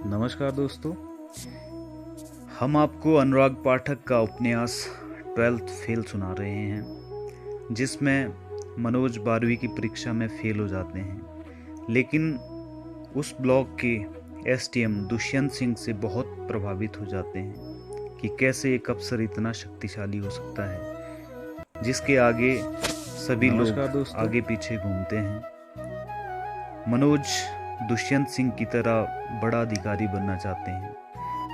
नमस्कार दोस्तों। हम आपको अनुराग पाठक का उपन्यास 12th फेल सुना रहे हैं, जिसमें मनोज 12वीं की परीक्षा में फेल हो जाते हैं, लेकिन उस ब्लॉक के एसटीएम दुष्यंत सिंह से बहुत प्रभावित हो जाते हैं कि कैसे एक अफसर इतना शक्तिशाली हो सकता है, जिसके आगे सभी लोग आगे पीछे घूमते हैं। मनोज दुष्यंत सिंह की तरह बड़ा अधिकारी बनना चाहते हैं,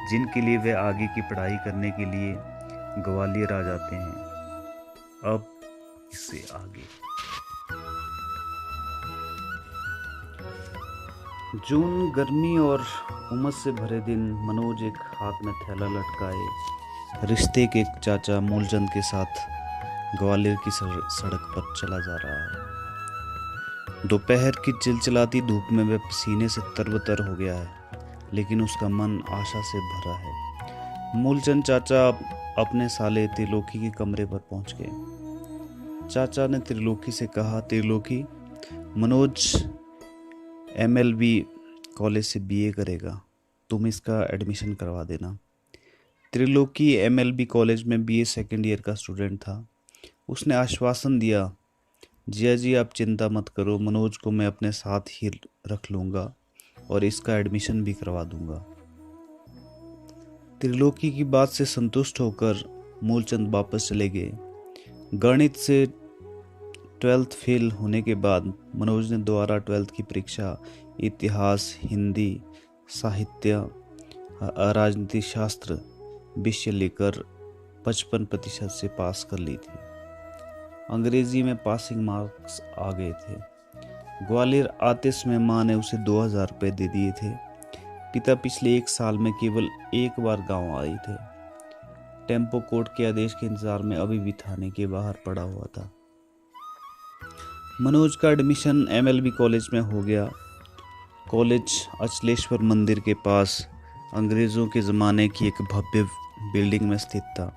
जिनके लिए वे आगे की पढ़ाई करने के लिए ग्वालियर आ जाते हैं। अब इससे आगे जून, गर्मी और उमस से भरे दिन। मनोज एक हाथ में थैला लटकाए रिश्ते के चाचा मूलचंद के साथ ग्वालियर की सड़क पर चला जा रहा है। दोपहर की चिलचिलाती धूप में वह पसीने से तरबतर हो गया है, लेकिन उसका मन आशा से भरा है। मूलचंद चाचा अपने साले त्रिलोकी के कमरे पर पहुंच गए। चाचा ने त्रिलोकी से कहा, त्रिलोकी, मनोज एमएलबी कॉलेज से बीए करेगा, तुम इसका एडमिशन करवा देना। त्रिलोकी एमएलबी कॉलेज में बीए सेकेंड ईयर का स्टूडेंट था। उसने आश्वासन दिया, जिया जी आप चिंता मत करो, मनोज को मैं अपने साथ ही रख लूँगा और इसका एडमिशन भी करवा दूंगा। त्रिलोकी की बात से संतुष्ट होकर मूलचंद वापस चले गए। गणित से 12th फेल होने के बाद मनोज ने दोबारा 12th की परीक्षा इतिहास, हिंदी, साहित्य, राजनीति शास्त्र विषय लेकर 55% से पास कर ली थी। अंग्रेजी में पासिंग मार्क्स आ गए थे। ग्वालियर आते समय माँ ने उसे 2000 रुपये दे दिए थे। पिता पिछले 1 साल में केवल एक बार गांव आए थे। टेम्पो कोर्ट के आदेश के इंतजार में अभी भी थाने के बाहर पड़ा हुआ था। मनोज का एडमिशन एमएलबी कॉलेज में हो गया। कॉलेज अचलेश्वर मंदिर के पास अंग्रेज़ों के ज़माने की एक भव्य बिल्डिंग में स्थित था।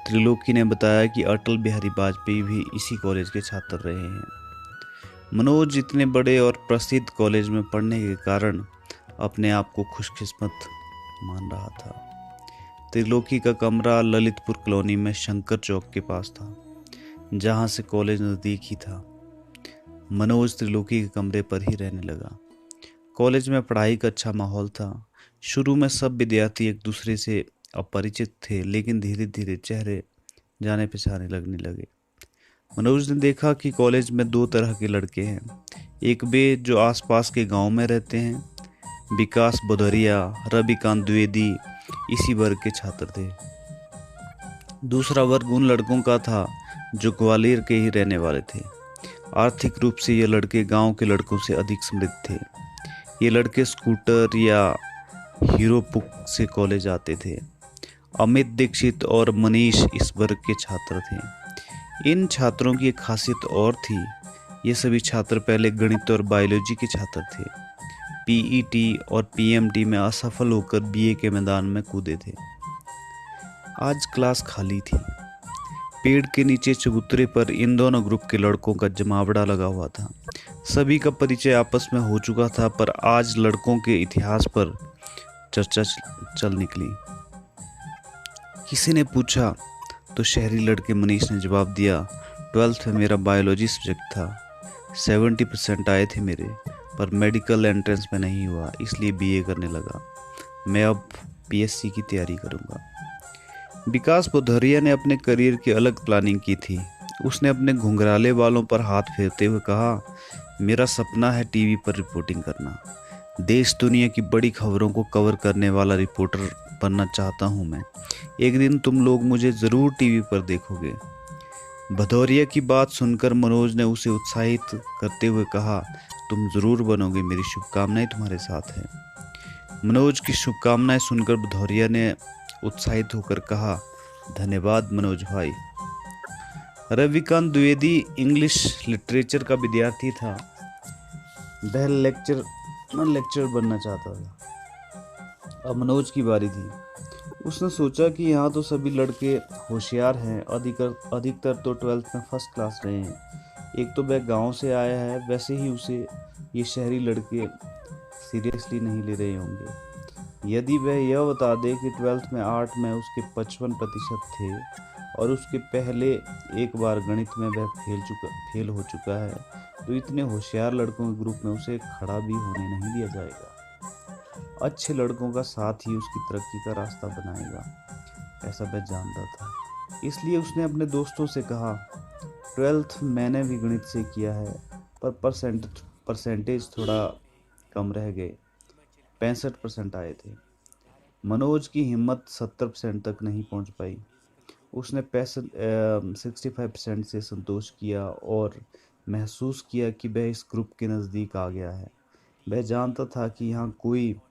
त्रिलोकी ने बताया कि अटल बिहारी वाजपेयी भी इसी कॉलेज के छात्र रहे हैं। मनोज इतने बड़े और प्रसिद्ध कॉलेज में पढ़ने के कारण अपने आप को खुशकिस्मत मान रहा था। त्रिलोकी का कमरा ललितपुर कॉलोनी में शंकर चौक के पास था, जहां से कॉलेज नज़दीक ही था। मनोज त्रिलोकी के कमरे पर ही रहने लगा। कॉलेज में पढ़ाई का अच्छा माहौल था। शुरू में सब विद्यार्थी एक दूसरे से अपरिचित थे, लेकिन धीरे धीरे चेहरे जाने पहचाने लगने लगे। मनोज ने देखा कि कॉलेज में 2 तरह के लड़के हैं। एक वे जो आसपास के गांव में रहते हैं, विकास बुधरिया, रविकांत द्विवेदी इसी वर्ग के छात्र थे। दूसरा वर्ग उन लड़कों का था जो ग्वालियर के ही रहने वाले थे। आर्थिक रूप से ये लड़के गांव के लड़कों से अधिक समृद्ध थे। ये लड़के स्कूटर या हीरो पुक से कॉलेज आते थे। अमित दीक्षित और मनीष इस वर्ग के छात्र थे। इन छात्रों की एक खासियत और थी, ये सभी छात्र पहले गणित और बायोलॉजी के छात्र थे। पीईटी और पीएमटी में असफल होकर बीए के मैदान में कूदे थे। आज क्लास खाली थी। पेड़ के नीचे चबूतरे पर इन दोनों ग्रुप के लड़कों का जमावड़ा लगा हुआ था। सभी का परिचय आपस में हो चुका था, पर आज लड़कों के इतिहास पर चर्चा चल निकली। किसी ने पूछा तो शहरी लड़के मनीष ने जवाब दिया, 12th में मेरा बायोलॉजी सब्जेक्ट था, 70% आए थे मेरे, पर मेडिकल एंट्रेंस में नहीं हुआ, इसलिए बीए करने लगा। मैं अब पीएससी की तैयारी करूंगा। विकास बुधरिया ने अपने करियर की अलग प्लानिंग की थी। उसने अपने घुंघराले बालों पर हाथ फेरते हुए कहा, मेरा सपना है टीवी पर रिपोर्टिंग करना। देश दुनिया की बड़ी खबरों को कवर करने वाला रिपोर्टर बनना चाहता हूं मैं। एक दिन तुम लोग मुझे ज़रूर टीवी पर देखोगे। भदौरिया की बात सुनकर मनोज ने उसे उत्साहित करते हुए कहा, तुम ज़रूर बनोगे, मेरी शुभकामनाएं तुम्हारे साथ हैं। मनोज की शुभकामनाएं सुनकर भदौरिया ने उत्साहित होकर कहा, धन्यवाद मनोज भाई। रविकांत द्विवेदी इंग्लिश लिटरेचर का विद्यार्थी था। वह लेक्चर बनना चाहता था। अब मनोज की बारी थी। उसने सोचा कि यहाँ तो सभी लड़के होशियार हैं, अधिकतर तो 12th में फर्स्ट क्लास रहे हैं। एक तो वह गांव से आया है, वैसे ही उसे ये शहरी लड़के सीरियसली नहीं ले रहे होंगे। यदि वह यह बता दे कि 12th में आर्ट में उसके 55% थे और उसके पहले एक बार गणित में वह फेल हो चुका है, तो इतने होशियार लड़कों के ग्रुप में उसे खड़ा भी होने नहीं दिया जाएगा। अच्छे लड़कों का साथ ही उसकी तरक्की का रास्ता बनाएगा, ऐसा वह जानता था। इसलिए उसने अपने दोस्तों से कहा, 12th मैंने भी गणित से किया है, पर परसेंटेज थोड़ा कम रह गए, 65% आए थे। मनोज की हिम्मत 70% तक नहीं पहुंच पाई। उसने 65% से संतोष किया और महसूस किया कि वह इस ग्रुप के नज़दीक आ गया है। वह जानता था कि यहाँ कोई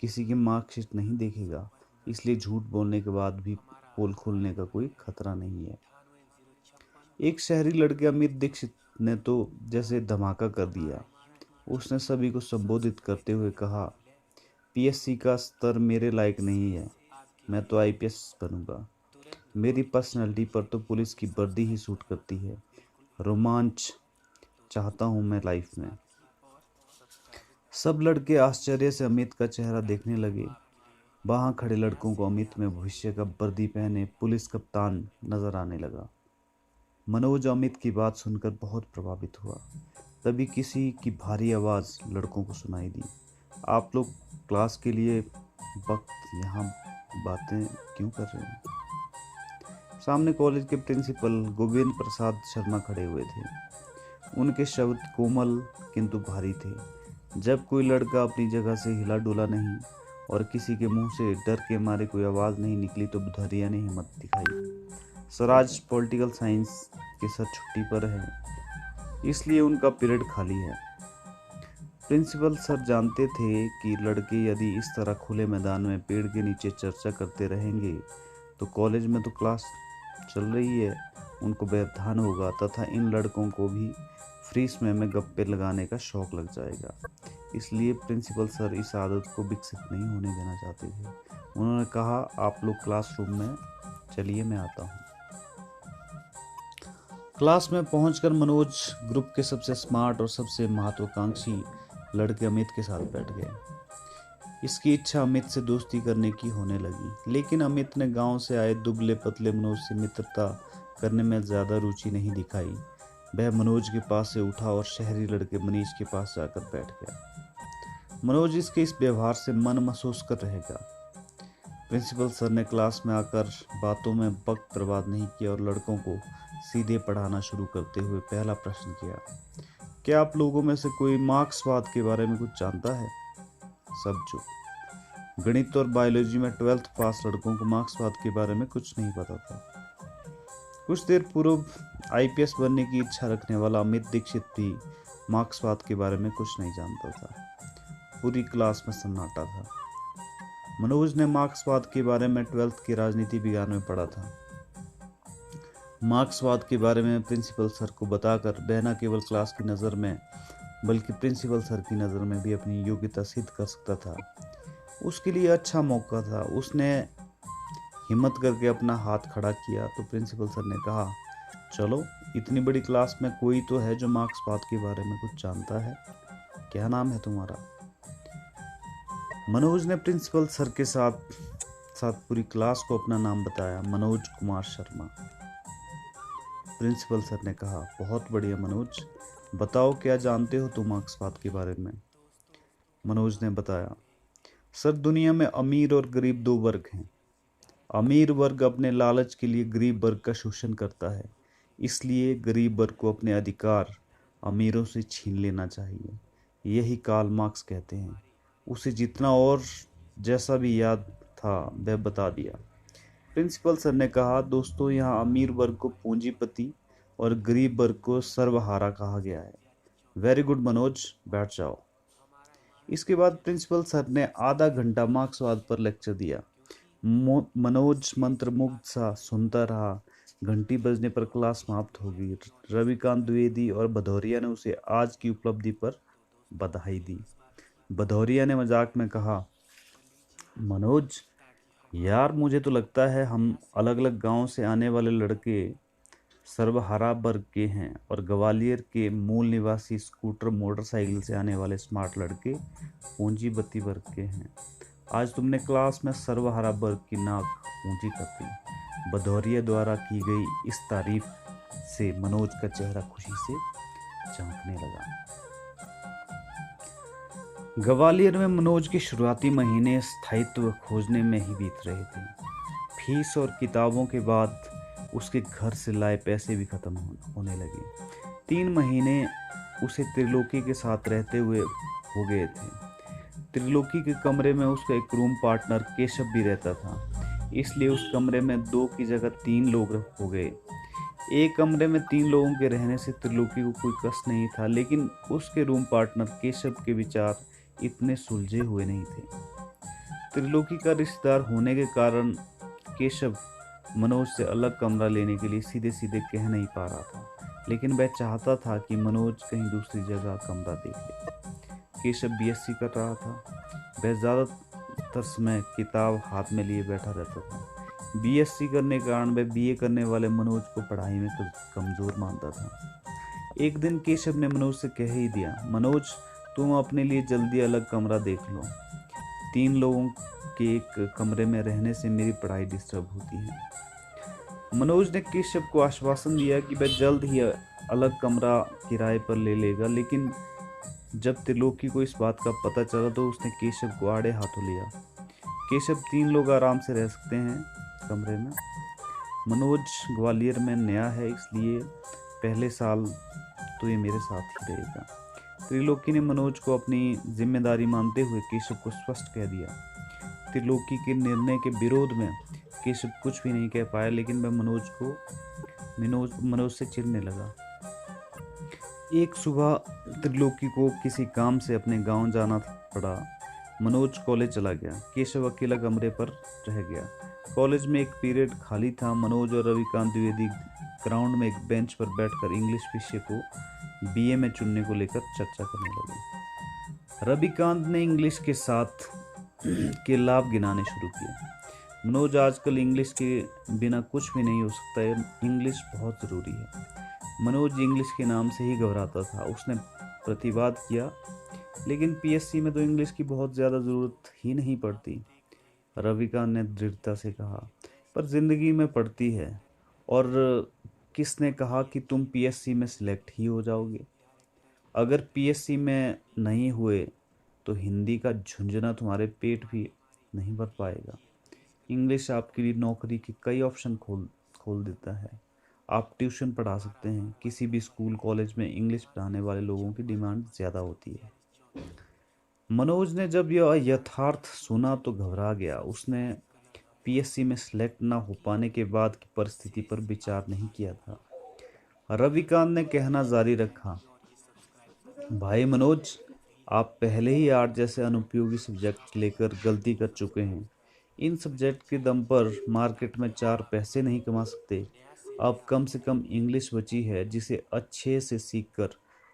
किसी की मार्कशीट नहीं देखेगा, इसलिए झूठ बोलने के बाद भी पोल खोलने का कोई खतरा नहीं है। एक शहरी लड़के अमित दीक्षित ने तो जैसे धमाका कर दिया। उसने सभी को संबोधित करते हुए कहा, पीएससी का स्तर मेरे लायक नहीं है, मैं तो आईपीएस बनूंगा। मेरी पर्सनैलिटी पर तो पुलिस की वर्दी ही सूट करती है। रोमांच चाहता हूं मैं लाइफ में। सब लड़के आश्चर्य से अमित का चेहरा देखने लगे। वहां खड़े लड़कों को अमित में भविष्य का वर्दी पहने पुलिस कप्तान नजर आने लगा। मनोज अमित की बात सुनकर बहुत प्रभावित हुआ। तभी किसी की भारी आवाज लड़कों को सुनाई दी, आप लोग क्लास के लिए वक्त यहाँ बातें क्यों कर रहे हैं? सामने कॉलेज के प्रिंसिपल गोविंद प्रसाद शर्मा खड़े हुए थे। उनके शब्द कोमल किंतु भारी थे। जब कोई लड़का अपनी जगह से हिला डुला नहीं और किसी के मुंह से डर के मारे कोई आवाज नहीं निकली, तो बुधरिया ने हिम्मत दिखाई। स्वराज पॉलिटिकल साइंस के सर छुट्टी पर है, इसलिए उनका पीरियड खाली है। प्रिंसिपल सर जानते थे कि लड़के यदि इस तरह खुले मैदान में पेड़ के नीचे चर्चा करते रहेंगे तो कॉलेज में तो क्लास चल रही है, उनको व्यवधान होगा तथा इन लड़कों को भी फ्री समय में गप्पे लगाने का शौक लग जाएगा। इसलिए प्रिंसिपल सर इस आदत को विकसित नहीं होने देना चाहते थे। उन्होंने कहा, आप लोग क्लासरूम में चलिए, मैं आता हूँ। क्लास में पहुंचकर मनोज ग्रुप के सबसे स्मार्ट और सबसे महत्वाकांक्षी लड़के अमित के साथ बैठ गए। इसकी इच्छा अमित से दोस्ती करने की होने लगी, लेकिन अमित ने गांव से आए दुबले पतले मनोज से मित्रता करने में ज्यादा रुचि नहीं दिखाई। वह मनोज के पास से उठा और शहरी लड़के मनीष के पास जाकर बैठ गया। मनोज इसके इस व्यवहार से मन महसूस कर रहेगा। प्रिंसिपल सर ने क्लास में आकर बातों में वक्त बर्बाद नहीं किया और लड़कों को सीधे पढ़ाना शुरू करते हुए पहला प्रश्न किया, क्या आप लोगों में से कोई मार्क्सवाद के बारे में कुछ जानता है? सब चुप। गणित और बायोलॉजी में 12th पास लड़कों को मार्क्सवाद के बारे में कुछ नहीं पता था। कुछ देर पूर्व आईपीएस बनने की इच्छा रखने वाला अमित दीक्षित भी मार्क्सवाद के बारे में कुछ नहीं जानता था। पूरी क्लास में सन्नाटा था। मनोज ने मार्क्सवाद के बारे में 12th की राजनीति विज्ञान में पढ़ा था। मार्क्सवाद के बारे में प्रिंसिपल सर को बताकर वह न केवल क्लास की नज़र में बल्कि प्रिंसिपल सर की नज़र में भी अपनी योग्यता सिद्ध कर सकता था। उसके लिए अच्छा मौका था। उसने हिम्मत करके अपना हाथ खड़ा किया तो प्रिंसिपल सर ने कहा, चलो, इतनी बड़ी क्लास में कोई तो है जो मार्क्सवाद के बारे में कुछ जानता है। क्या नाम है तुम्हारा? मनोज ने प्रिंसिपल सर के साथ साथ पूरी क्लास को अपना नाम बताया, मनोज कुमार शर्मा। प्रिंसिपल सर ने कहा, बहुत बढ़िया मनोज, बताओ क्या जानते हो तुम मार्क्सवाद के बारे में? मनोज ने बताया, सर, दुनिया में अमीर और गरीब दो वर्ग हैं। अमीर वर्ग अपने लालच के लिए गरीब वर्ग का शोषण करता है, इसलिए गरीब वर्ग को अपने अधिकार अमीरों से छीन लेना चाहिए। यही कार्ल मार्क्स कहते हैं। उसे जितना और जैसा भी याद था वह बता दिया। प्रिंसिपल सर ने कहा, दोस्तों, यहाँ अमीर वर्ग को पूंजीपति और गरीब वर्ग को सर्वहारा कहा गया है। वेरी गुड मनोज, बैठ जाओ। इसके बाद प्रिंसिपल सर ने आधा घंटा मार्क्सवाद पर लेक्चर दिया। मनोज मंत्रमुग्ध सा सुनता रहा। घंटी बजने पर क्लास समाप्त हो गई। रविकांत द्विवेदी और भदौरिया ने उसे आज की उपलब्धि पर बधाई दी। भदौरिया ने मजाक में कहा, मनोज यार, मुझे तो लगता है हम अलग अलग गांव से आने वाले लड़के सर्वहारा वर्ग के हैं और ग्वालियर के मूल निवासी स्कूटर मोटरसाइकिल से आने वाले स्मार्ट लड़के पूंजीपति वर्ग के हैं। आज तुमने क्लास में सर्वहारा वर्ग की नाक ऊंची कर दी। भदौरिया द्वारा की गई इस तारीफ से मनोज का चेहरा खुशी से चमकने लगा। ग्वालियर में मनोज के शुरुआती महीने स्थायित्व खोजने में ही बीत रहे थे। फीस और किताबों के बाद उसके घर से लाए पैसे भी खत्म होने लगे। 3 महीने उसे त्रिलोकी के साथ रहते हुए हो गए थे। त्रिलोकी के कमरे में उसका एक रूम पार्टनर केशव भी रहता था, इसलिए उस कमरे में 2 की जगह 3 लोग हो गए। एक कमरे में 3 लोगों के रहने से त्रिलोकी को कोई कष्ट नहीं था, लेकिन उसके रूम पार्टनर केशव के विचार इतने सुलझे हुए नहीं थे। त्रिलोकी का रिश्तेदार होने के कारण केशव मनोज से अलग कमरा लेने के लिए सीधे सीधे कह नहीं पा रहा था, लेकिन वह चाहता था कि मनोज कहीं दूसरी जगह कमरा देख ले। केशव बीएससी कर रहा था। वह ज़्यादातर समय किताब हाथ में लिए बैठा रहता था। बीएससी करने के कारण वह बीए करने वाले मनोज को पढ़ाई में कमज़ोर मानता था। एक दिन केशव ने मनोज से कह ही दिया, मनोज तुम अपने लिए जल्दी अलग कमरा देख लो। 3 लोगों के एक कमरे में रहने से मेरी पढ़ाई डिस्टर्ब होती है। मनोज ने केशव को आश्वासन दिया कि वह जल्द ही अलग कमरा किराए पर ले लेगा, लेकिन जब त्रिलोकी को इस बात का पता चला तो उसने केशव को आड़े हाथों लिया। केशव 3 लोग आराम से रह सकते हैं कमरे में। मनोज ग्वालियर में नया है, इसलिए पहले साल तो ये मेरे साथ ही रहेगा। त्रिलोकी ने मनोज को अपनी जिम्मेदारी मानते हुए केशव को स्पष्ट कह दिया। त्रिलोकी के निर्णय के विरोध में केशव कुछ भी नहीं कह पाया, लेकिन वह मनोज से चिढ़ने लगा। एक सुबह त्रिलोकी को किसी काम से अपने गांव जाना पड़ा। मनोज कॉलेज चला गया। केशव अकेला कमरे पर रह गया। कॉलेज में एक पीरियड खाली था। मनोज और रविकांत द्विवेदी ग्राउंड में एक बेंच पर बैठकर इंग्लिश विषय को बीए में चुनने को लेकर चर्चा करने लगे। रविकांत ने इंग्लिश के साथ के लाभ गिनाने शुरू किए। मनोज आजकल इंग्लिश के बिना कुछ भी नहीं हो सकता है, इंग्लिश बहुत ज़रूरी है। मनोज इंग्लिश के नाम से ही घबराता था। उसने प्रतिवाद किया, लेकिन पीएससी में तो इंग्लिश की बहुत ज़्यादा ज़रूरत ही नहीं पड़ती। रविकांत ने दृढ़ता से कहा, पर ज़िंदगी में पड़ती है। और किसने कहा कि तुम पीएससी में सिलेक्ट ही हो जाओगे? अगर पीएससी में नहीं हुए तो हिंदी का झुंझुना तुम्हारे पेट भी नहीं भर पाएगा। इंग्लिश आपके लिए नौकरी के कई ऑप्शन खोल देता है। आप ट्यूशन पढ़ा सकते हैं। किसी भी स्कूल कॉलेज में इंग्लिश पढ़ाने वाले लोगों की डिमांड ज़्यादा होती है। मनोज ने जब यह यथार्थ सुना तो घबरा गया। उसने पीएससी में सिलेक्ट ना हो पाने के बाद की परिस्थिति पर विचार नहीं किया था। रविकांत ने कहना जारी रखा, भाई मनोज, आप पहले ही आर्ट जैसे अनुपयोगी सब्जेक्ट लेकर गलती कर चुके हैं। इन सब्जेक्ट के दम पर मार्केट में 4 पैसे नहीं कमा सकते। अब कम से कम इंग्लिश बची है, जिसे अच्छे से सीखकर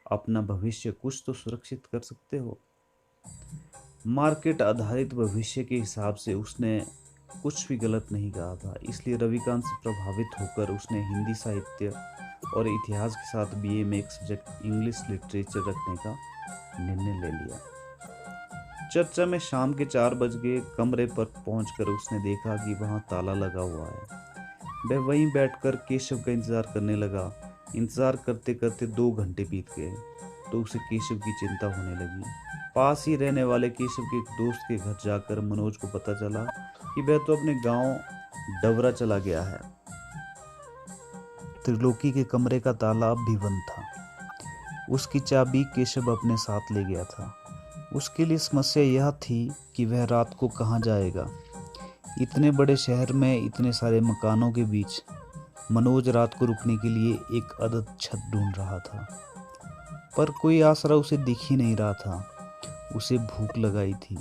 अपना भविष्य कुछ तो सुरक्षित कर सकते हो। मार्केट आधारित भविष्य के हिसाब से उसने कुछ भी गलत नहीं कहा था। इसलिए रविकांत से प्रभावित होकर उसने हिंदी साहित्य और इतिहास के साथ बीए में एक सब्जेक्ट इंग्लिश लिटरेचर रखने का निर्णय ले लिया। चर्चा में शाम के 4 बज गए। कमरे पर पहुंचकर उसने देखा कि वहां ताला लगा हुआ है। वह वहीं बैठकर केशव का इंतजार करने लगा। इंतजार करते करते 2 घंटे बीत गए तो उसे केशव की चिंता होने लगी। पास ही रहने वाले केशव के एक दोस्त के घर जाकर मनोज को पता चला कि वह तो अपने गांव डवरा चला गया है। त्रिलोकी के कमरे का ताला अब भी बंद था। उसकी चाबी केशव अपने साथ ले गया था। उसके लिए समस्या यह थी कि वह रात को कहाँ जाएगा। इतने बड़े शहर में इतने सारे मकानों के बीच मनोज रात को रुकने के लिए एक अदद छत ढूंढ रहा था, पर कोई आसरा उसे दिख ही नहीं रहा था। उसे भूख लगाई थी।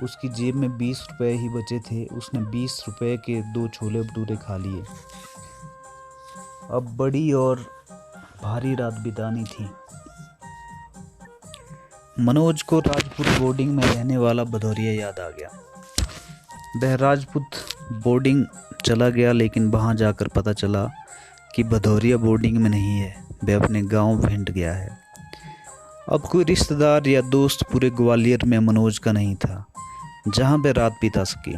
उसकी जेब में 20 रुपए ही बचे थे। उसने 20 रुपए के 2 छोले भटूरे खा लिए। अब बड़ी और भारी रात बितानी थी। मनोज को राजपूत बोर्डिंग में रहने वाला भदौरिया याद आ गया। वह राजपूत बोर्डिंग चला गया, लेकिन वहां जाकर पता चला कि भदौरिया बोर्डिंग में नहीं है, वह अपने गांव भिंड गया है। अब कोई रिश्तेदार या दोस्त पूरे ग्वालियर में मनोज का नहीं था। जहाँ वह रात बिता सके।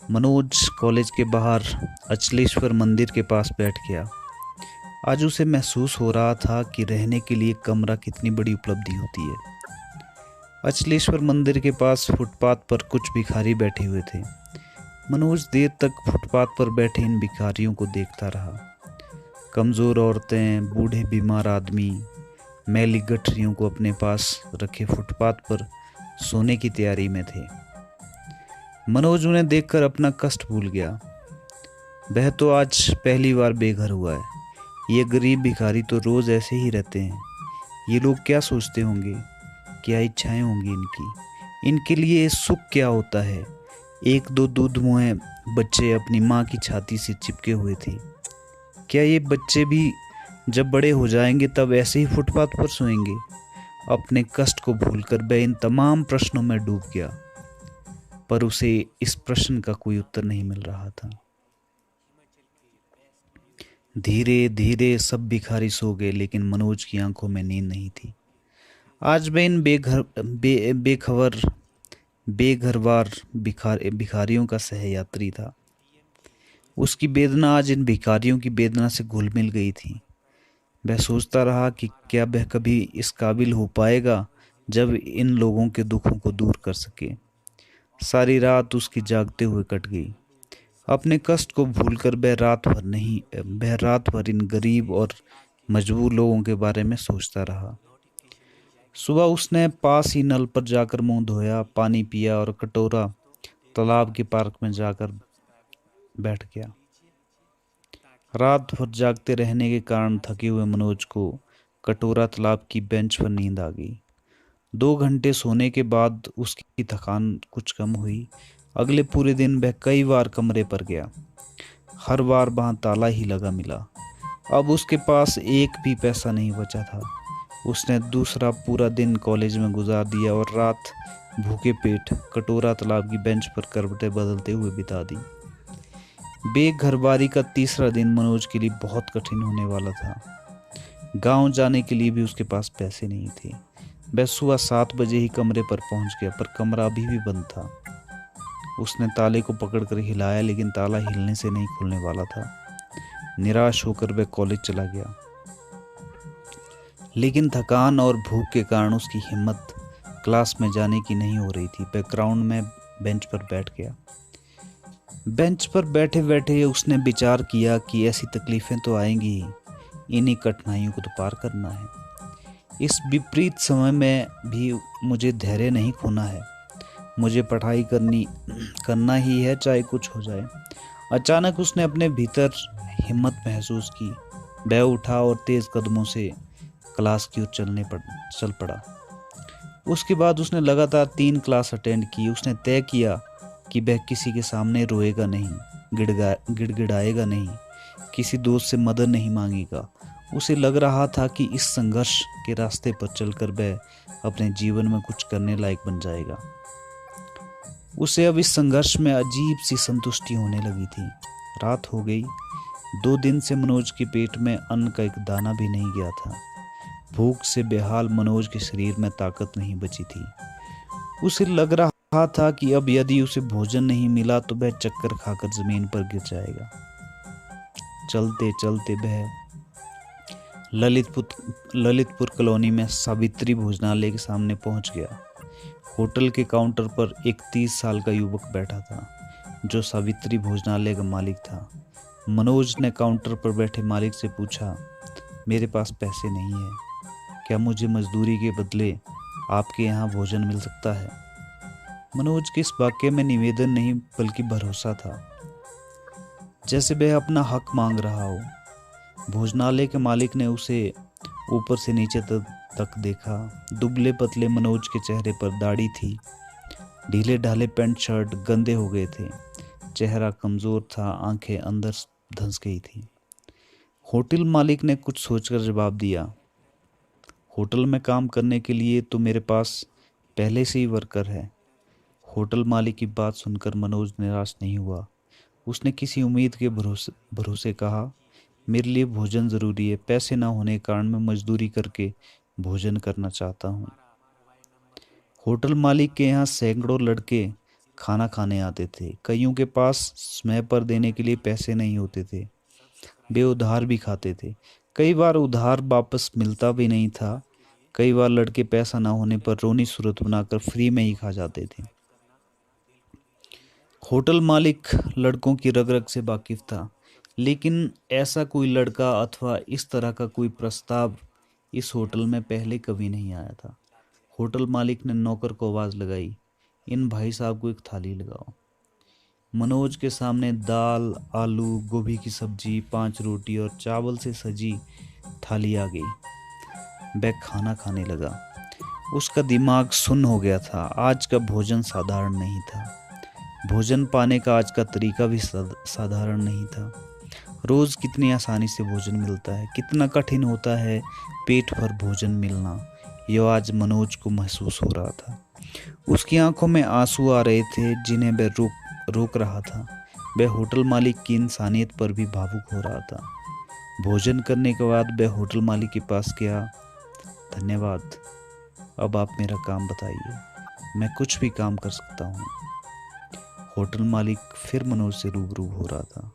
मनोज कॉलेज के बाहर अचलेश्वर मंदिर के पास बैठ गया। आज उसे महसूस हो रहा था कि रहने के लिए कमरा कितनी बड़ी उपलब्धि होती है। अचलेश्वर मंदिर के पास फुटपाथ पर कुछ भिखारी बैठे हुए थे। मनोज देर तक फुटपाथ पर बैठे इन भिखारियों को देखता रहा। कमज़ोर औरतें, बूढ़े बीमार आदमी मैली गठरियों को अपने पास रखे फुटपाथ पर सोने की तैयारी में थे। मनोज उन्हें देखकर अपना कष्ट भूल गया। वह तो आज पहली बार बेघर हुआ है। ये गरीब भिखारी तो रोज ऐसे ही रहते हैं। ये लोग क्या सोचते होंगे, क्या इच्छाएं होंगी इनके लिए सुख क्या होता है। एक दो दूध मुँहे बच्चे अपनी माँ की छाती से चिपके हुए थे। क्या ये बच्चे भी जब बड़े हो जाएंगे तब ऐसे ही फुटपाथ पर सोएंगे? अपने कष्ट को भूलकर वह इन तमाम प्रश्नों में डूब गया, पर उसे इस प्रश्न का कोई उत्तर नहीं मिल रहा था। धीरे धीरे सब भिखारी सो गए, लेकिन मनोज की आंखों में नींद नहीं थी। आज वह इन बेघरवार भिखारियों का सहयात्री था। उसकी वेदना आज इन भिखारियों की वेदना से घुल मिल गई थी। वह सोचता रहा कि क्या वह कभी इस काबिल हो पाएगा जब इन लोगों के दुखों को दूर कर सके। सारी रात उसकी जागते हुए कट गई। अपने कष्ट को भूलकर वह रात भर इन गरीब और मजबूर लोगों के बारे में सोचता रहा। सुबह उसने पास ही नल पर जाकर मुंह धोया, पानी पिया और कटोरा तालाब के पार्क में जाकर बैठ गया। रात भर जागते रहने के कारण थके हुए मनोज को कटोरा तालाब की बेंच पर नींद आ गई। 2 घंटे सोने के बाद उसकी थकान कुछ कम हुई। अगले पूरे दिन वह कई बार कमरे पर गया। हर बार वहां ताला ही लगा मिला। अब उसके पास एक भी पैसा नहीं बचा था। उसने दूसरा पूरा दिन कॉलेज में गुजार दिया और रात भूखे पेट कटोरा तालाब की बेंच पर करवटें बदलते हुए बिता दी। बेघरबारी का तीसरा दिन मनोज के लिए बहुत कठिन होने वाला था। गांव जाने के लिए भी उसके पास पैसे नहीं थे। वह सुबह 7 बजे ही कमरे पर पहुंच गया, पर कमरा अभी भी बंद था। उसने ताले को पकड़कर हिलाया, लेकिन ताला हिलने से नहीं खुलने वाला था। निराश होकर वह कॉलेज चला गया, लेकिन थकान और भूख के कारण उसकी हिम्मत क्लास में जाने की नहीं हो रही थी। वह ग्राउंड में बेंच पर बैठ गया। बेंच पर बैठे बैठे उसने विचार किया कि ऐसी तकलीफें तो आएंगी ही, इन्हीं कठिनाइयों को तो पार करना है। इस विपरीत समय में भी मुझे धैर्य नहीं खोना है। मुझे पढ़ाई करना ही है, चाहे कुछ हो जाए। अचानक उसने अपने भीतर हिम्मत महसूस की। वह उठा और तेज कदमों से क्लास की ओर चल पड़ा। उसके बाद उसने लगातार 3 क्लास अटेंड की। उसने तय किया कि वह किसी के सामने रोएगा नहीं, गिड़गिड़ाएगा नहीं, किसी दोस्त से मदद नहीं मांगेगा। उसे लग रहा था कि इस संघर्ष के रास्ते पर चलकर वह अपने जीवन में कुछ करने लायक बन जाएगा। उसे अब इस संघर्ष में अजीब सी संतुष्टि होने लगी थी। रात हो गई। 2 दिन से मनोज के पेट में अन्न का एक दाना भी नहीं गया था। भूख से बेहाल मनोज के शरीर में ताकत नहीं बची थी। उसे लग रहा था कि अब यदि उसे भोजन नहीं मिला तो वह चक्कर खाकर जमीन पर गिर जाएगा। चलते चलते वह ललितपुर कॉलोनी में सावित्री भोजनालय के सामने पहुंच गया। होटल के काउंटर पर एक 30 साल का युवक बैठा था, जो सावित्री भोजनालय का मालिक था। मनोज ने काउंटर पर बैठे मालिक से पूछा, मेरे पास पैसे नहीं है, क्या मुझे मजदूरी के बदले आपके यहाँ भोजन मिल सकता है? मनोज के इस वाक्य में निवेदन नहीं बल्कि भरोसा था, जैसे वह अपना हक मांग रहा हो। भोजनालय के मालिक ने उसे ऊपर से नीचे तक देखा। दुबले पतले मनोज के चेहरे पर दाढ़ी थी। ढीले ढाले पैंट शर्ट गंदे हो गए थे। चेहरा कमजोर था, आंखें अंदर धंस गई थी। होटल मालिक ने कुछ सोचकर जवाब दिया, होटल में काम करने के लिए तो मेरे पास पहले से ही वर्कर है। होटल मालिक की बात सुनकर मनोज निराश नहीं हुआ। उसने किसी उम्मीद के भरोसे कहा, मेरे लिए भोजन जरूरी है। पैसे ना होने के कारण मैं मजदूरी करके भोजन करना चाहता हूँ। होटल मालिक के यहाँ सैकड़ों लड़के खाना खाने आते थे। कईयों के पास समय पर देने के लिए पैसे नहीं होते थे, वे उधार भी खाते थे। कई बार उधार वापस मिलता भी नहीं था। कई बार लड़के पैसा ना होने पर रोनी सूरत बनाकर फ्री में ही खा जाते थे। होटल मालिक लड़कों की रग रग से वाकिफ था, लेकिन ऐसा कोई लड़का अथवा इस तरह का कोई प्रस्ताव इस होटल में पहले कभी नहीं आया था। होटल मालिक ने नौकर को आवाज लगाई, इन भाई साहब को एक थाली लगाओ। मनोज के सामने दाल, आलू, गोभी की सब्जी, 5 रोटी और चावल से सजी थाली आ गई। वह खाना खाने लगा। उसका दिमाग सुन्न हो गया था। आज का भोजन साधारण नहीं था। भोजन पाने का आज का तरीका भी साधारण नहीं था। रोज कितनी आसानी से भोजन मिलता है, कितना कठिन होता है पेट भर भोजन मिलना, यह आज मनोज को महसूस हो रहा था। उसकी आंखों में आंसू आ रहे थे जिन्हें वह रोक रहा था। वह होटल मालिक की इंसानियत पर भी भावुक हो रहा था। भोजन करने के बाद वह होटल मालिक के पास गया। धन्यवाद, अब आप मेरा काम बताइए, मैं कुछ भी काम कर सकता हूँ। होटल मालिक फिर मनोज से रूबरू हो रहा था।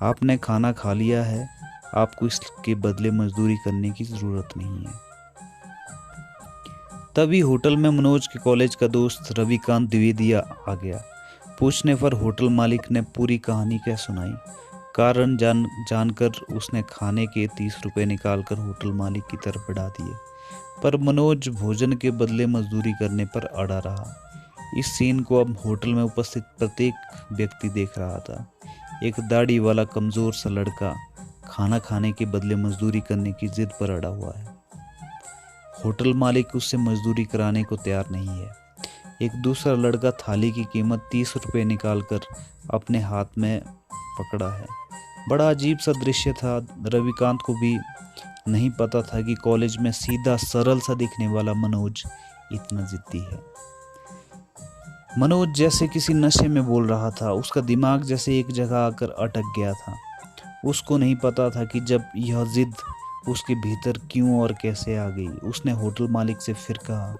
आपने खाना खा लिया है, आपको इसके बदले मजदूरी करने की जरूरत नहीं है। तभी होटल में मनोज के कॉलेज का दोस्त रविकांत द्विवेदी आ गया। पूछने पर होटल मालिक ने पूरी कहानी कह सुनाई। कारण जानकर उसने खाने के 30 रुपए निकालकर होटल मालिक की तरफ बढ़ा दिए, पर मनोज भोजन के बदले मजदूरी करने पर अड़ा रहा। इस सीन को अब होटल में उपस्थित प्रत्येक व्यक्ति देख रहा था। एक दाढ़ी वाला कमजोर सा लड़का खाना खाने के बदले मजदूरी करने की जिद पर अड़ा हुआ है। होटल मालिक उससे मजदूरी कराने को तैयार नहीं है। एक दूसरा लड़का थाली की कीमत 30 रुपए निकालकर अपने हाथ में पकड़ा है। बड़ा अजीब सा दृश्य था। रविकांत को भी नहीं पता था कि कॉलेज में सीधा सरल सा दिखने वाला मनोज इतना जिद्दी है। मनोज जैसे किसी नशे में बोल रहा था। उसका दिमाग जैसे एक जगह आकर अटक गया था। उसको नहीं पता था कि जब यह जिद उसके भीतर क्यों और कैसे आ गई। उसने होटल मालिक से फिर कहा,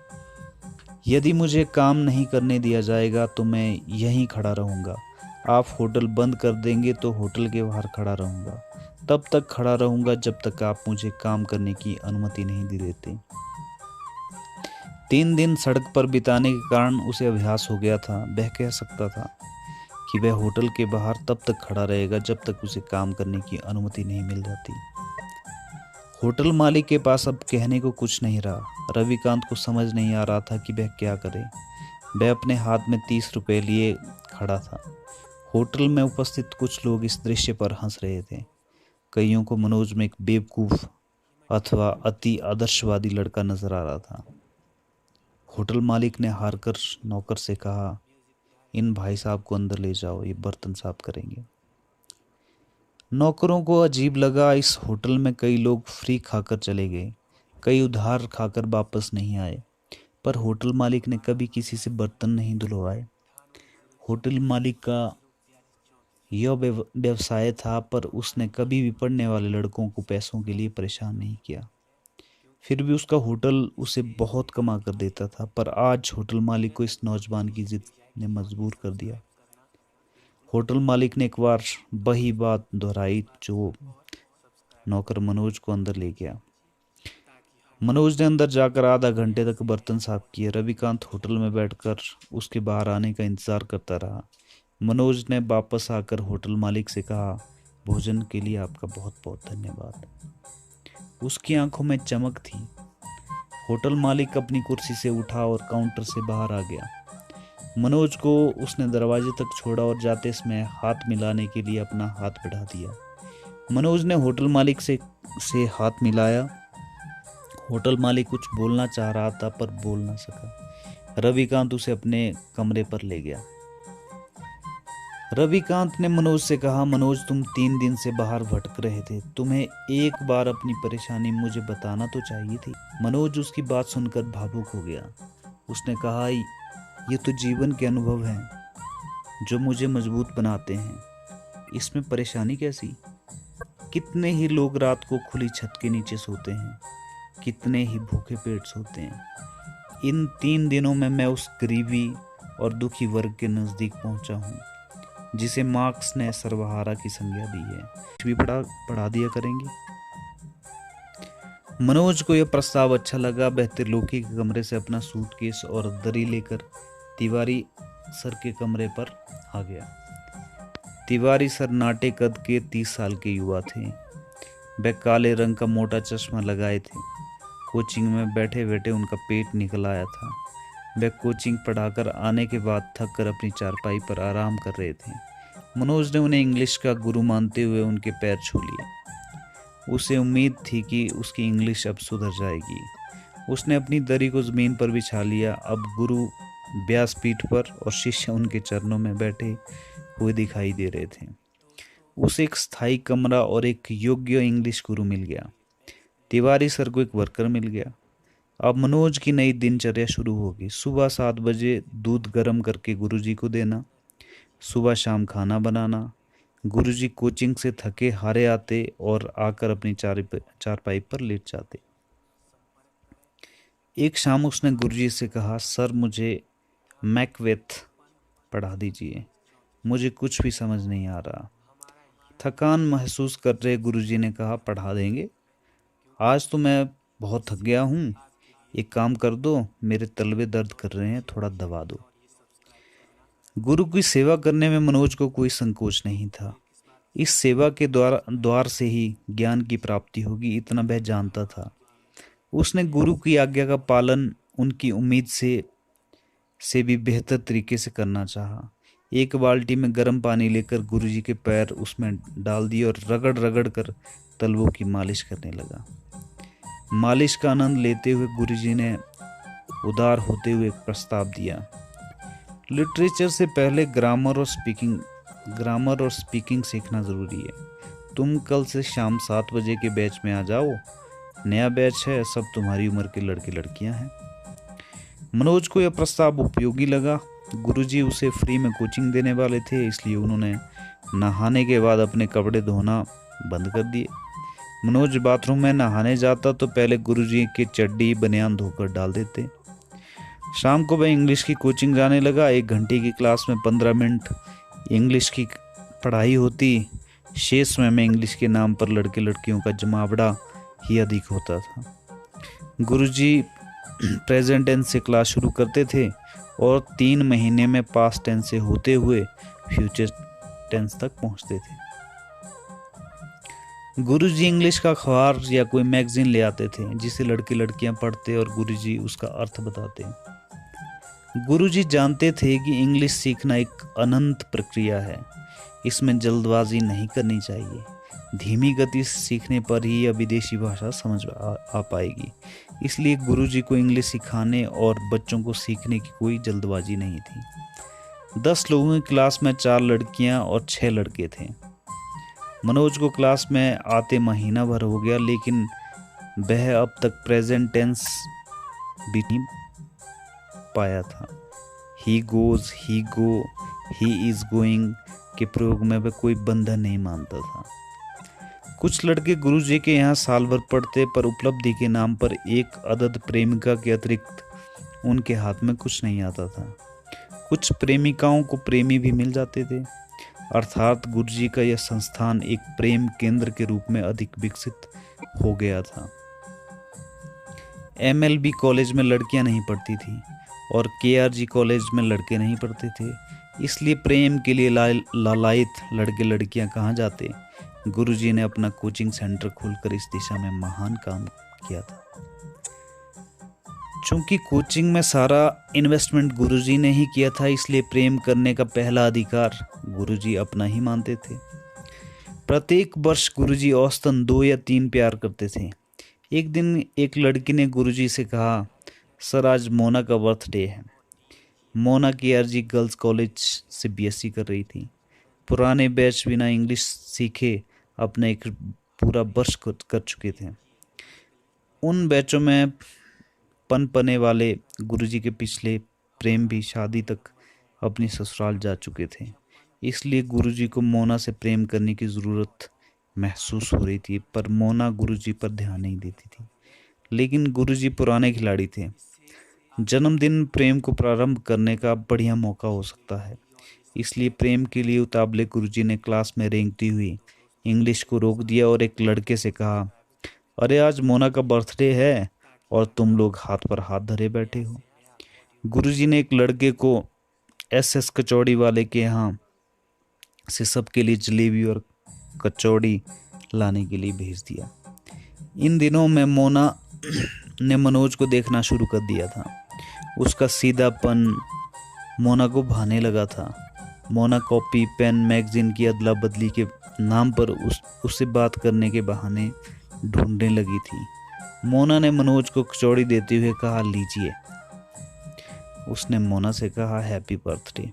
यदि मुझे काम नहीं करने दिया जाएगा तो मैं यहीं खड़ा रहूंगा। आप होटल बंद कर देंगे तो होटल के बाहर खड़ा रहूंगा। तब तक खड़ा रहूंगा जब तक आप मुझे काम करने की अनुमति नहीं दे देते। 3 दिन सड़क पर बिताने के कारण उसे अभ्यास हो गया था। वह कह सकता था कि वह होटल के बाहर तब तक खड़ा रहेगा जब तक उसे काम करने की अनुमति नहीं मिल जाती। होटल मालिक के पास अब कहने को कुछ नहीं रहा। रविकांत को समझ नहीं आ रहा था कि वह क्या करे। वह अपने हाथ में 30 रुपए लिए खड़ा था। होटल में उपस्थित कुछ लोग इस दृश्य पर हंस रहे थे। कईयों को मनोज में एक बेवकूफ अथवा अति आदर्शवादी लड़का नजर आ रहा था। होटल मालिक ने हार कर नौकर से कहा, इन भाई साहब को अंदर ले जाओ, ये बर्तन साफ करेंगे। नौकरों को अजीब लगा। इस होटल में कई लोग फ्री खाकर चले गए, कई उधार खाकर वापस नहीं आए, पर होटल मालिक ने कभी किसी से बर्तन नहीं धुलवाए। होटल मालिक का यह व्यवसाय था, पर उसने कभी भी पढ़ने वाले लड़कों को पैसों के लिए परेशान नहीं किया। फिर भी उसका होटल उसे बहुत कमा कर देता था। पर आज होटल मालिक को इस नौजवान की जिद ने मजबूर कर दिया। होटल मालिक ने एक बार वही बात दोहराई जो नौकर मनोज को अंदर ले गया। मनोज ने अंदर जाकर आधा घंटे तक बर्तन साफ किए। रविकांत होटल में बैठकर उसके बाहर आने का इंतजार करता रहा। मनोज ने वापस आकर होटल मालिक से कहा, भोजन के लिए आपका बहुत बहुत धन्यवाद। उसकी आंखों में चमक थी। होटल मालिक अपनी कुर्सी से उठा और काउंटर से बाहर आ गया। मनोज को उसने दरवाजे तक छोड़ा और जाते समय हाथ मिलाने के लिए अपना हाथ बढ़ा दिया। मनोज ने होटल मालिक से हाथ मिलाया। होटल मालिक कुछ बोलना चाह रहा था पर बोल ना सका। रविकांत उसे अपने कमरे पर ले गया। रविकांत ने मनोज से कहा, मनोज तुम 3 दिन से बाहर भटक रहे थे, तुम्हें एक बार अपनी परेशानी मुझे बताना तो चाहिए थी। मनोज उसकी बात सुनकर भावुक हो गया। उसने कहा, ये तो जीवन के अनुभव हैं जो मुझे मजबूत बनाते हैं, इसमें परेशानी कैसी? कितने ही लोग रात को खुली छत के नीचे सोते हैं, कितने ही भूखे पेट सोते हैं। इन 3 दिनों में मैं उस गरीबी और दुखी वर्ग के नज़दीक पहुंचा हूँ, जिसे मार्क्स ने सर्वहारा की संज्ञा दी है। भी पढ़ा दिया करेंगे। मनोज को यह प्रस्ताव अच्छा लगा। वह त्रिलोकी के कमरे से अपना सूटकेस और दरी लेकर तिवारी सर के कमरे पर आ गया। तिवारी सर नाटे कद के 30 साल के युवा थे। वह काले रंग का मोटा चश्मा लगाए थे। कोचिंग में बैठे बैठे उनका पेट निकल आया था। वह कोचिंग पढ़ाकर आने के बाद थक कर अपनी चारपाई पर आराम कर रहे थे। मनोज ने उन्हें इंग्लिश का गुरु मानते हुए उनके पैर छू लिए। उसे उम्मीद थी कि उसकी इंग्लिश अब सुधर जाएगी। उसने अपनी दरी को जमीन पर बिछा लिया। अब गुरु व्यासपीठ पर और शिष्य उनके चरणों में बैठे हुए दिखाई दे रहे थे। उसे एक स्थायी कमरा और एक योग्य इंग्लिश गुरु मिल गया। तिवारी सर को एक वर्कर मिल गया। अब मनोज की नई दिनचर्या शुरू होगी। सुबह 7 बजे दूध गर्म करके गुरुजी को देना, सुबह शाम खाना बनाना। गुरुजी कोचिंग से थके हारे आते और आकर अपनी चारपाई पर लेट जाते। एक शाम उसने गुरुजी से कहा, सर मुझे मैकबेथ पढ़ा दीजिए, मुझे कुछ भी समझ नहीं आ रहा। थकान महसूस कर रहे गुरुजी ने कहा, पढ़ा देंगे, आज तो मैं बहुत थक गया हूँ। एक काम कर दो, मेरे तलवे दर्द कर रहे हैं, थोड़ा दबा दो। गुरु की सेवा करने में मनोज को कोई संकोच नहीं था। इस सेवा के द्वार से ही ज्ञान की प्राप्ति होगी, इतना वह जानता था। उसने गुरु की आज्ञा का पालन उनकी उम्मीद से भी बेहतर तरीके से करना चाहा। एक बाल्टी में गर्म पानी लेकर गुरुजी के पैर उसमें डाल दिए और रगड़ रगड़ कर तलवों की मालिश करने लगा। मालिश का आनंद लेते हुए गुरुजी ने उदार होते हुए एक प्रस्ताव दिया। लिटरेचर से पहले ग्रामर और स्पीकिंग सीखना ज़रूरी है। तुम कल से शाम 7 बजे के बैच में आ जाओ। नया बैच है, सब तुम्हारी उम्र के लड़के लड़कियां हैं। मनोज को यह प्रस्ताव उपयोगी लगा। गुरुजी उसे फ्री में कोचिंग देने वाले थे, इसलिए उन्होंने नहाने के बाद अपने कपड़े धोना बंद कर दिए। मनोज बाथरूम में नहाने जाता तो पहले गुरुजी की चड्डी बनियान धोकर डाल देते। शाम को वह इंग्लिश की कोचिंग जाने लगा। 1 घंटे की क्लास में 15 मिनट इंग्लिश की पढ़ाई होती। शेष समय में इंग्लिश के नाम पर लड़के लड़कियों का जमावड़ा ही अधिक होता था। गुरुजी प्रेजेंट टेंस से क्लास शुरू करते थे और 3 महीने में पास्ट टेंस से होते हुए फ्यूचर टेंस तक पहुंचते थे। गुरुजी इंग्लिश का अखबार या कोई मैगजीन ले आते थे, जिसे लड़के लड़कियां पढ़ते और गुरुजी उसका अर्थ बताते। गुरुजी जानते थे कि इंग्लिश सीखना एक अनंत प्रक्रिया है। इसमें जल्दबाजी नहीं करनी चाहिए। धीमी गति से सीखने पर ही यह विदेशी भाषा समझ आ पाएगी। इसलिए गुरुजी को इंग्लिश सिखाने और बच्चों को सीखने की कोई जल्दबाजी नहीं थी। 10 लोगों की क्लास में 4 लड़कियां और 6 लड़के थे। मनोज को क्लास में आते महीना भर हो गया, लेकिन वह अब तक प्रेजेंट टेंस भी नहीं पाया था। He goes, he go, he is going के प्रयोग में वह कोई बंधन नहीं मानता था। कुछ लड़के गुरुजी के यहाँ साल भर पढ़ते, पर उपलब्धि के नाम पर एक अदद प्रेमिका के अतिरिक्त उनके हाथ में कुछ नहीं आता था। कुछ प्रेमिकाओं को प्रेमी भी मिल जाते थे। अर्थात गुरुजी का यह संस्थान एक प्रेम केंद्र के रूप में अधिक विकसित हो गया था। MLB कॉलेज में लड़कियां नहीं पढ़ती थी और KRG कॉलेज में लड़के नहीं पढ़ते थे। इसलिए प्रेम के लिए लालायित लड़के लड़कियां कहाँ जाते। गुरुजी ने अपना कोचिंग सेंटर खोलकर इस दिशा में महान काम किया था। चूंकि कोचिंग में सारा इन्वेस्टमेंट गुरुजी ने ही किया था, इसलिए प्रेम करने का पहला अधिकार गुरुजी अपना ही मानते थे। प्रत्येक वर्ष गुरुजी औसतन 2 या 3 प्यार करते थे। एक दिन एक लड़की ने गुरुजी से कहा, सर आज मोना का बर्थडे है। मोना KRG गर्ल्स कॉलेज से BSc कर रही थी। पुराने बैच बिना इंग्लिश सीखे अपने एक पूरा वर्ष कर चुके थे। उन बैचों में पनपने वाले गुरुजी के पिछले प्रेम भी शादी तक अपनी ससुराल जा चुके थे। इसलिए गुरुजी को मोना से प्रेम करने की ज़रूरत महसूस हो रही थी, पर मोना गुरुजी पर ध्यान नहीं देती थी। लेकिन गुरुजी पुराने खिलाड़ी थे। जन्मदिन प्रेम को प्रारंभ करने का बढ़िया मौका हो सकता है, इसलिए प्रेम के लिए उतावले गुरुजी ने क्लास में रेंगती हुई इंग्लिश को रोक दिया और एक लड़के से कहा, अरे आज मोना का बर्थडे है और तुम लोग हाथ पर हाथ धरे बैठे हो। गुरुजी ने एक लड़के को एसएस कचौड़ी वाले के यहाँ से सबके लिए जलेबी और कचौड़ी लाने के लिए भेज दिया। इन दिनों में मोना ने मनोज को देखना शुरू कर दिया था। उसका सीधापन मोना को भाने लगा था। मोना कॉपी पेन मैगजीन की अदला बदली के नाम पर उससे बात करने के बहाने ढूंढने लगी थी। मोना ने मनोज को कचौड़ी देते हुए कहा, लीजिए। उसने मोना से कहा, हैप्पी बर्थडे।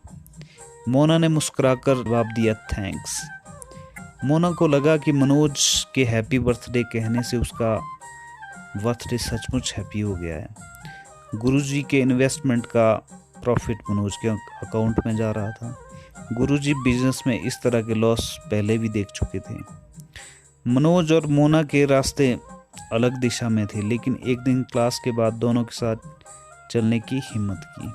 मोना ने मुस्कुराकर जवाब दिया, थैंक्स। मोना को लगा कि मनोज के हैप्पी बर्थडे कहने से उसका बर्थडे सचमुच हैप्पी हो गया है। गुरुजी के इन्वेस्टमेंट का प्रॉफिट मनोज के अकाउंट में जा रहा था। गुरुजी बिजनेस में इस तरह के लॉस पहले भी देख चुके थे। मनोज और मोना के रास्ते अलग दिशा में थे, लेकिन एक दिन क्लास के बाद दोनों के साथ चलने की हिम्मत की।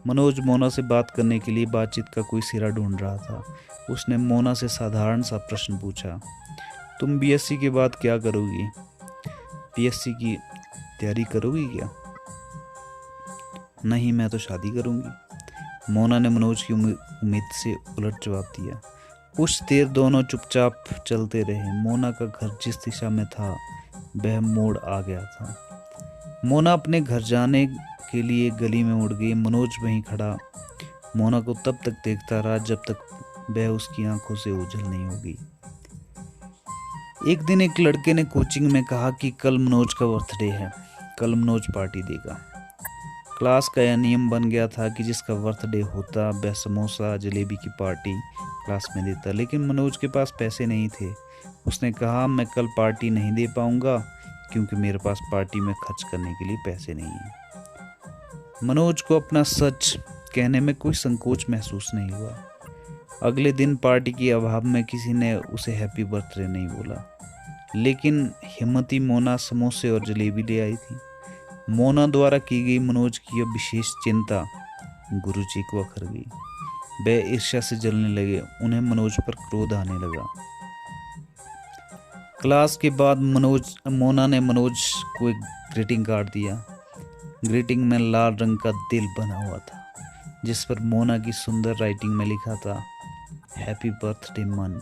मनोज मोना से बात करने के लिए बातचीत का कोई सिरा ढूंढ रहा था। उसने मोना से साधारण सा प्रश्न पूछा, तुम बीएससी के बाद क्या करोगी? पीएससी की तैयारी करोगी क्या? नहीं, मैं तो शादी करूंगी। मोना ने मनोज की उम्मीद से उलट जवाब दिया। कुछ देर दोनों चुपचाप चलते रहे। मोना का घर जिस दिशा में था वह मोड़ आ गया था। मोना अपने घर जाने के लिए गली में उड़ गई। मनोज वहीं खड़ा मोना को तब तक देखता रहा जब तक वह उसकी आंखों से ओझल नहीं हो गई। एक दिन एक लड़के ने कोचिंग में कहा कि कल मनोज का बर्थडे है, कल मनोज पार्टी देगा। क्लास का यह नियम बन गया था कि जिसका बर्थडे होता वह समोसा जलेबी की पार्टी क्लास में देता, लेकिन मनोज के पास पैसे नहीं थे। उसने कहा, मैं कल पार्टी नहीं दे पाऊंगा क्योंकि मेरे पास पार्टी में खर्च करने के लिए पैसे नहीं हैं। मनोज को अपना सच कहने में कोई संकोच महसूस नहीं हुआ। अगले दिन पार्टी के अभाव में किसी ने उसे हैप्पी बर्थडे नहीं बोला, लेकिन हिम्मती मोना समोसे और जलेबी ले आई थी। मोना द्वारा की गई मनोज की यह विशेष चिंता गुरुजी को अखर गई। वे ईर्ष्या से जलने लगे। उन्हें मनोज पर क्रोध आने लगा। क्लास के बाद मोना ने मनोज को एक ग्रीटिंग कार्ड दिया। ग्रीटिंग में लाल रंग का दिल बना हुआ था, जिस पर मोना की सुंदर राइटिंग में लिखा था, हैप्पी बर्थडे मन।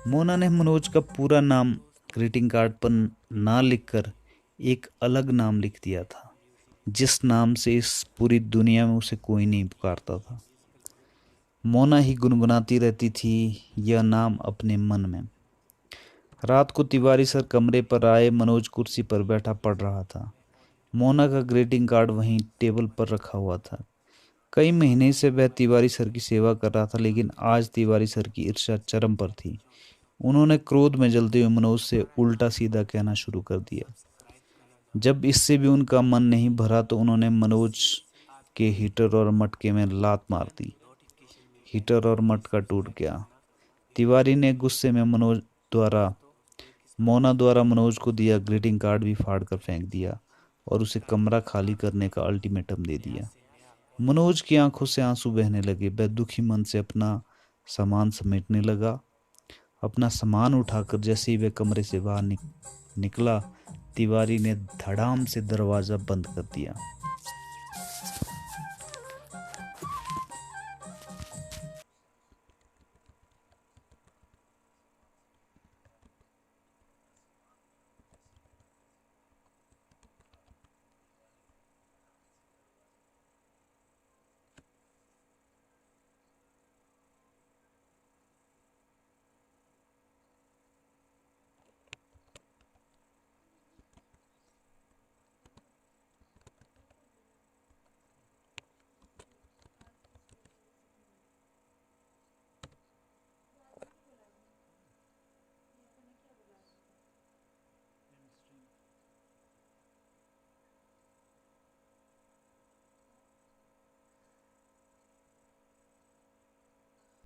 मोना ने मनोज का पूरा नाम ग्रीटिंग कार्ड पर ना लिखकर एक अलग नाम लिख दिया था, जिस नाम से इस पूरी दुनिया में उसे कोई नहीं पुकारता था। मोना ही गुनगुनाती रहती थी यह नाम अपने मन में। रात को तिवारी सर कमरे पर आए। मनोज कुर्सी पर बैठा पढ़ रहा था। मोना का ग्रीटिंग कार्ड वहीं टेबल पर रखा हुआ था। कई महीने से वह तिवारी सर की सेवा कर रहा था, लेकिन आज तिवारी सर की ईर्ष्या चरम पर थी। उन्होंने क्रोध में जलते हुए मनोज से उल्टा सीधा कहना शुरू कर दिया। जब इससे भी उनका मन नहीं भरा तो उन्होंने मनोज के हीटर और मटके में लात मार दी। हीटर और मटका टूट गया। तिवारी ने गुस्से में मोना द्वारा मनोज को दिया ग्रीटिंग कार्ड भी फाड़ कर फेंक दिया और उसे कमरा खाली करने का अल्टीमेटम दे दिया। मनोज की आंखों से आंसू बहने लगे। वह दुखी मन से अपना सामान समेटने लगा। अपना सामान उठाकर जैसे ही वह कमरे से बाहर निकला, तिवारी ने धड़ाम से दरवाजा बंद कर दिया।